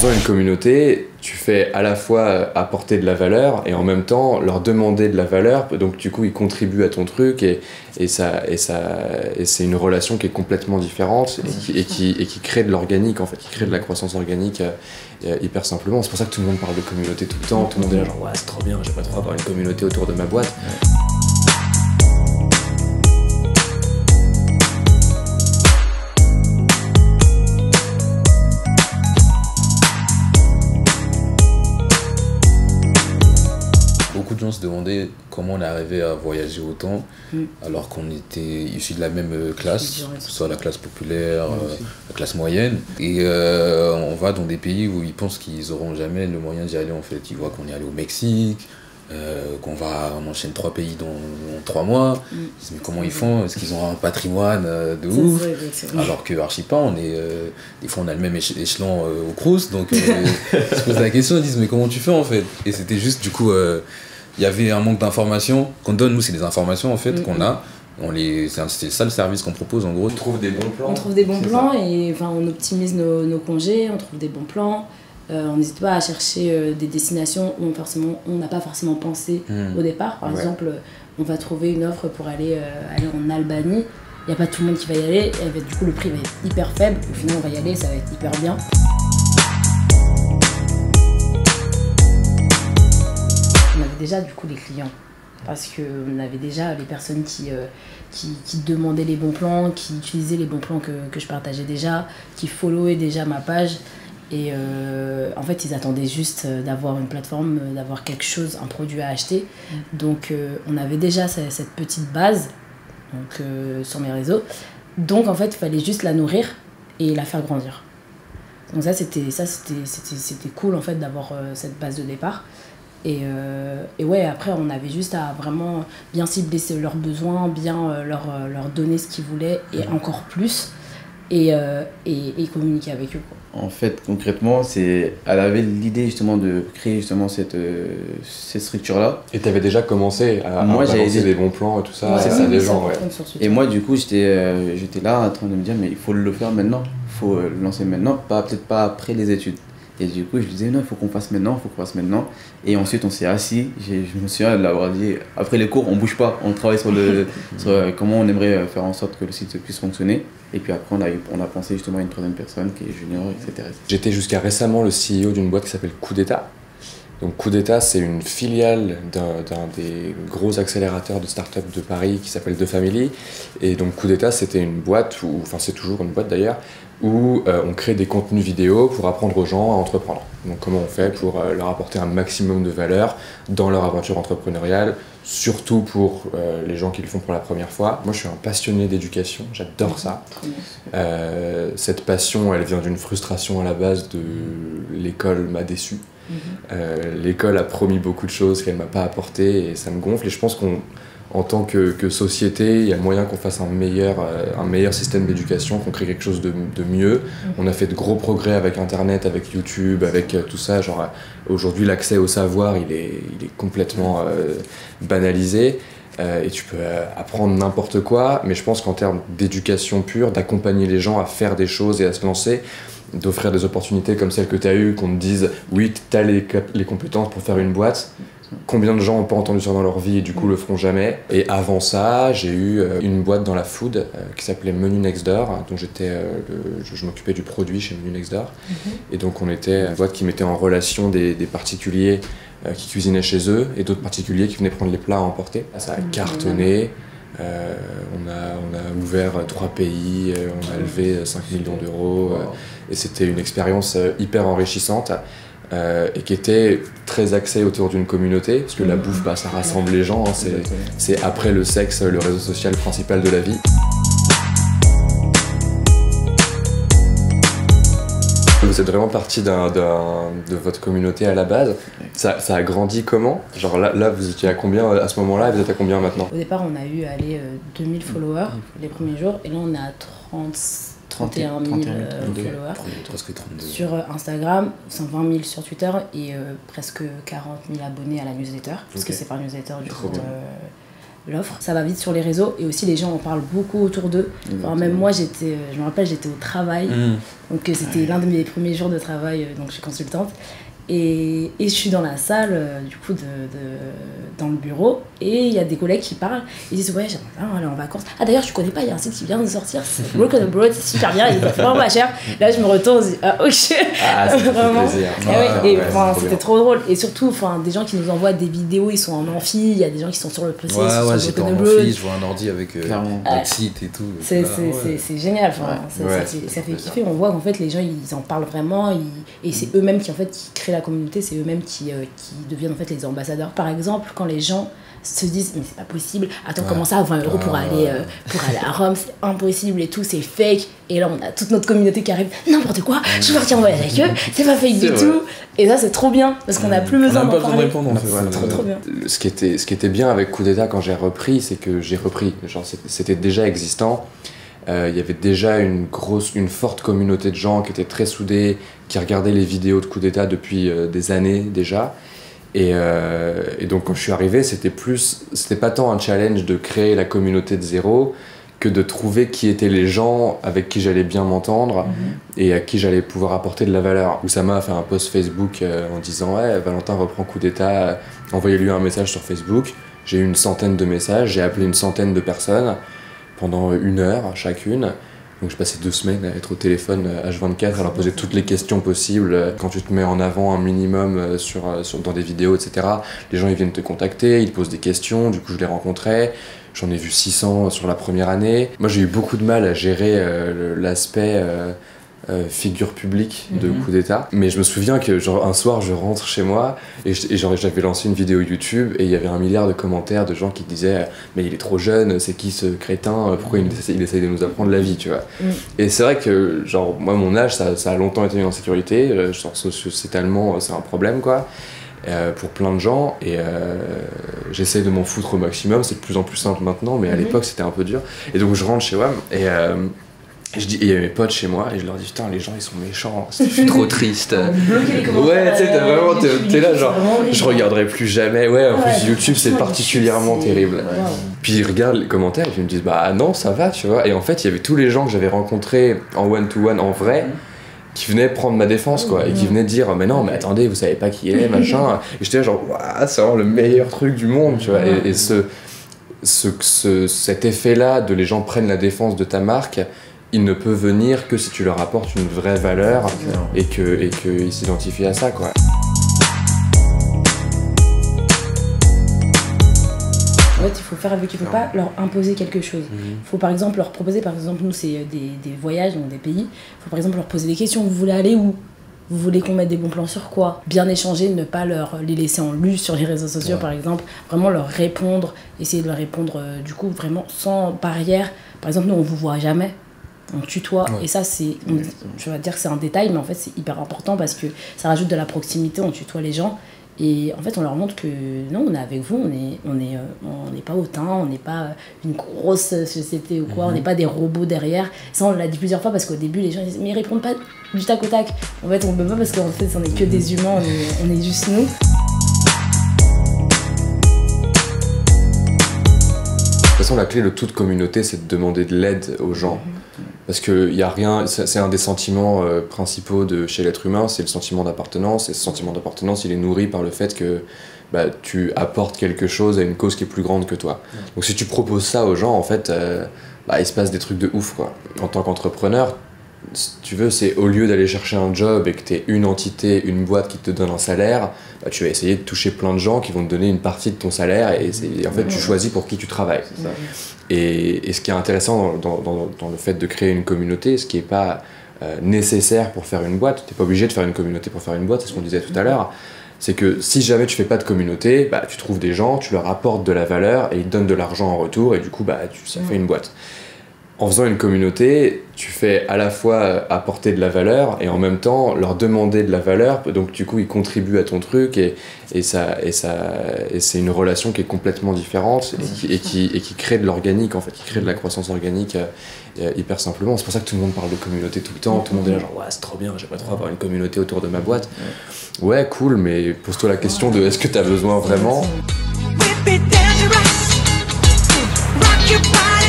faisant une communauté, tu fais à la fois apporter de la valeur et en même temps leur demander de la valeur, donc du coup ils contribuent à ton truc et c'est une relation qui est complètement différente et qui crée de l'organique en fait, qui crée de la croissance organique hyper simplement. C'est pour ça que tout le monde parle de communauté tout le temps, tout le monde est là genre ouais c'est trop bien, j'aimerais trop avoir une communauté autour de ma boîte. Beaucoup de gens se demandaient comment on est arrivé à voyager autant alors qu'on était issus de la même classe, que ce soit la classe populaire, la classe moyenne. Et on va dans des pays où ils pensent qu'ils n'auront jamais le moyen d'y aller en fait. Ils voient qu'on est allé au Mexique, on enchaîne 3 pays dans 3 mois. Ils se disent mais comment ils font? Est-ce qu'ils ont un patrimoine de ouf? Alors que archi pas, on est, des fois on a le même échelon au Crous, donc ils se posent la question, ils disent mais comment tu fais en fait? Et c'était juste du coup... il y avait un manque d'informations qu'on donne, nous c'est des informations en fait qu'on a, c'est ça le service qu'on propose en gros. On trouve des bons plans. On trouve des bons plans et enfin, on optimise nos congés, on trouve des bons plans. On n'hésite pas à chercher des destinations où on n'a pas forcément pensé au départ. Par exemple, on va trouver une offre pour aller en Albanie. Il n'y a pas tout le monde qui va y aller, et du coup le prix va être hyper faible. Au final on va y aller, ça va être hyper bien. On avait déjà du coup les clients parce qu'on avait déjà les personnes qui demandaient les bons plans, qui utilisaient les bons plans que je partageais déjà, qui followaient déjà ma page et en fait ils attendaient juste d'avoir une plateforme, d'avoir quelque chose, un produit à acheter. Donc on avait déjà cette petite base donc, sur mes réseaux, donc en fait il fallait juste la nourrir et la faire grandir. Donc ça c'était cool en fait d'avoir cette base de départ. Et ouais, après on avait juste à vraiment bien cibler leurs besoins, bien leur donner ce qu'ils voulaient et encore plus et communiquer avec eux quoi. En fait concrètement elle avait l'idée justement de créer justement cette structure là. Et t'avais déjà commencé à balancer des bons plans et tout ça, ouais, à des gens Et moi du coup j'étais là en train de me dire mais il faut le faire maintenant, il faut le lancer maintenant, peut-être pas après les études. Et du coup, je lui disais, non, il faut qu'on fasse maintenant, il faut qu'on fasse maintenant. Et ensuite, on s'est assis. Je me souviens de l'avoir dit, après les cours, on bouge pas. On travaille sur comment on aimerait faire en sorte que le site puisse fonctionner. Et puis après, on a pensé justement à une troisième personne qui est junior, etc. J'étais jusqu'à récemment le CEO d'une boîte qui s'appelle Coup d'État. Donc Coup d'État, c'est une filiale d'un des gros accélérateurs de start-up de Paris qui s'appelle The Family. Et donc Coup d'État, c'était une boîte, enfin c'est toujours une boîte d'ailleurs, où on crée des contenus vidéo pour apprendre aux gens à entreprendre. Donc comment on fait pour leur apporter un maximum de valeur dans leur aventure entrepreneuriale, surtout pour les gens qui le font pour la première fois. Moi je suis un passionné d'éducation, j'adore ça. Cette passion, elle vient d'une frustration à la base de l'école m'a déçu. L'école a promis beaucoup de choses qu'elle m'a pas apporté et ça me gonfle et je pense qu'en tant que société, il y a moyen qu'on fasse un meilleur système d'éducation, qu'on crée quelque chose de mieux. On a fait de gros progrès avec Internet, avec YouTube, avec tout ça. Genre, aujourd'hui, l'accès au savoir, il est complètement banalisé. Et tu peux apprendre n'importe quoi, mais je pense qu'en termes d'éducation pure, d'accompagner les gens à faire des choses et à se lancer, d'offrir des opportunités comme celle que tu as eues, qu'on te dise oui, tu as les compétences pour faire une boîte. Combien de gens n'ont pas entendu ça dans leur vie et du coup le feront jamais. Et avant ça, j'ai eu une boîte dans la food qui s'appelait Menu Next Door, dont je m'occupais du produit chez Menu Next Door. Et donc on était une boîte qui mettait en relation des particuliers qui cuisinaient chez eux et d'autres particuliers qui venaient prendre les plats à emporter. Ça a cartonné. On a ouvert 3 pays, on a levé 5 millions d'euros et c'était une expérience hyper enrichissante et qui était très axée autour d'une communauté parce que la bouffe, ça rassemble les gens, hein, c'est après le sexe le réseau social principal de la vie. Vous êtes vraiment parti de votre communauté à la base. Ça a grandi comment? Genre là, vous étiez à combien à ce moment-là et vous êtes à combien maintenant? Au départ, on a eu 2000 followers les premiers jours et là on est à 31 000 followers. Presque 32. Sur Instagram, 120 000 sur Twitter et presque 40 000 abonnés à la newsletter. Parce que c'est par newsletter du coup. l'offre. Ça va vite sur les réseaux et aussi les gens en parlent beaucoup autour d'eux. Enfin, même moi, je me rappelle, j'étais au travail. Donc c'était l'un de mes premiers jours de travail, donc je suis consultante. Et je suis dans la salle, du coup, dans le bureau, et il y a des collègues qui parlent. Ils disent ouais, j'aimerais bien aller en vacances. Ah d'ailleurs, tu connais pas, il y a un site qui vient de sortir, c'est Broken Abroad, c'est super bien, il est vraiment pas cher. Là, je me retourne, je dis ah ok. Ça fait vraiment plaisir. C'était trop drôle. Et surtout, des gens qui nous envoient des vidéos, ils sont en amphi, il y a des gens qui sont sur le PC. Ouais, j'étais en amphi, je vois un ordi avec un site et tout. C'est génial, ça fait kiffer. On voit qu'en fait les gens ils en parlent vraiment, et c'est eux-mêmes qui créent la communauté, c'est eux-mêmes qui deviennent en fait les ambassadeurs. Par exemple, quand les gens se disent mais c'est pas possible, attends, comment ça 20 € pour aller à Rome, c'est impossible et tout, c'est fake, et là on a toute notre communauté qui arrive, n'importe quoi, je suis partie en voyage avec eux, c'est pas fake du tout, et ça c'est trop bien parce qu'on a plus besoin d'en parler. C'est trop bien. Ce qui était bien avec Coup d'État quand j'ai repris, c'est que c'était déjà existant. Il y avait déjà une forte communauté de gens qui étaient très soudés, qui regardaient les vidéos de Coup d'État depuis des années déjà. Et donc quand je suis arrivé, c'était pas tant un challenge de créer la communauté de zéro que de trouver qui étaient les gens avec qui j'allais bien m'entendre et à qui j'allais pouvoir apporter de la valeur. Oussama a fait un post Facebook en disant ouais, Valentin reprend Coup d'État, envoyez-lui un message sur Facebook. J'ai eu une centaine de messages, j'ai appelé une centaine de personnes pendant 1 heure chacune. Donc je passais 2 semaines à être au téléphone H24, à leur poser toutes les questions possibles. Quand tu te mets en avant un minimum dans des vidéos, etc., les gens ils viennent te contacter, ils te posent des questions, du coup je les rencontrais. J'en ai vu 600 sur la première année. Moi j'ai eu beaucoup de mal à gérer l'aspect figure publique de Coup d'État. Mais je me souviens que un soir je rentre chez moi et j'avais lancé une vidéo YouTube et il y avait 1 milliard de commentaires de gens qui disaient mais il est trop jeune, c'est qui ce crétin, pourquoi il essaye de nous apprendre la vie, tu vois. Et c'est vrai que moi mon âge ça a longtemps été une insécurité, sociétalement c'est un problème quoi. Pour plein de gens et j'essaie de m'en foutre au maximum, c'est de plus en plus simple maintenant mais à l'époque c'était un peu dur. Et donc je rentre chez WAM et il y a mes potes chez moi et je leur dis putain les gens ils sont méchants, je suis trop triste. Ouais tu sais t'es là genre je regarderai plus jamais. Ouais en plus YouTube c'est particulièrement terrible. Puis ils regardent les commentaires et puis ils me disent bah non ça va tu vois. Et en fait il y avait tous les gens que j'avais rencontrés en one-to-one en vrai qui venaient prendre ma défense quoi et qui venaient dire mais non mais attendez vous savez pas qui il est machin. Et j'étais là genre waouh c'est vraiment le meilleur truc du monde tu vois. Et cet effet là de les gens prennent la défense de ta marque, il ne peut venir que si tu leur apportes une vraie valeur et qu'ils s'identifient à ça quoi. En fait, il faut faire avec, il ne faut pas leur imposer quelque chose. Il faut par exemple leur proposer, par exemple, nous c'est des voyages, donc des pays, il faut par exemple leur poser des questions, vous voulez aller où ? Vous voulez qu'on mette des bons plans sur quoi ? Bien échanger, ne pas les laisser en lu sur les réseaux sociaux par exemple, vraiment leur répondre, essayer de leur répondre du coup vraiment sans barrière. Par exemple, nous on vous voit jamais. On tutoie et ça je vais dire que c'est un détail mais en fait c'est hyper important parce que ça rajoute de la proximité, on tutoie les gens et en fait on leur montre que non on est avec vous, on n'est pas hautain, on n'est pas une grosse société ou quoi, on n'est pas des robots derrière. Ça on l'a dit plusieurs fois parce qu'au début les gens disent mais ils répondent pas du tac au tac. En fait on peut pas parce qu'en fait on est que des humains, on est juste nous. De toute façon la clé de toute communauté c'est de demander de l'aide aux gens. Parce que y a rien, c'est un des sentiments principaux chez l'être humain, c'est le sentiment d'appartenance. Et ce sentiment d'appartenance, il est nourri par le fait que tu apportes quelque chose à une cause qui est plus grande que toi. Donc si tu proposes ça aux gens, en fait, il se passe des trucs de ouf, quoi. En tant qu'entrepreneur, si tu veux, c'est au lieu d'aller chercher un job et que t'aies une entité, une boîte qui te donne un salaire, tu vas essayer de toucher plein de gens qui vont te donner une partie de ton salaire et en fait tu choisis pour qui tu travailles. Et ce qui est intéressant dans le fait de créer une communauté, ce qui n'est pas nécessaire pour faire une boîte, t'es pas obligé de faire une communauté pour faire une boîte, c'est ce qu'on disait tout à l'heure, c'est que si jamais tu fais pas de communauté, tu trouves des gens, tu leur apportes de la valeur et ils te donnent de l'argent en retour et du coup ça fait une boîte. En faisant une communauté, tu fais à la fois apporter de la valeur et en même temps leur demander de la valeur, donc du coup ils contribuent à ton truc et c'est une relation qui est complètement différente et qui crée de l'organique en fait, qui crée de la croissance organique hyper simplement. C'est pour ça que tout le monde parle de communauté tout le temps, tout le monde est là genre ouais c'est trop bien, j'aimerais trop avoir une communauté autour de ma boîte. Ouais cool, mais pose-toi la question de est-ce que t'as besoin vraiment ? you find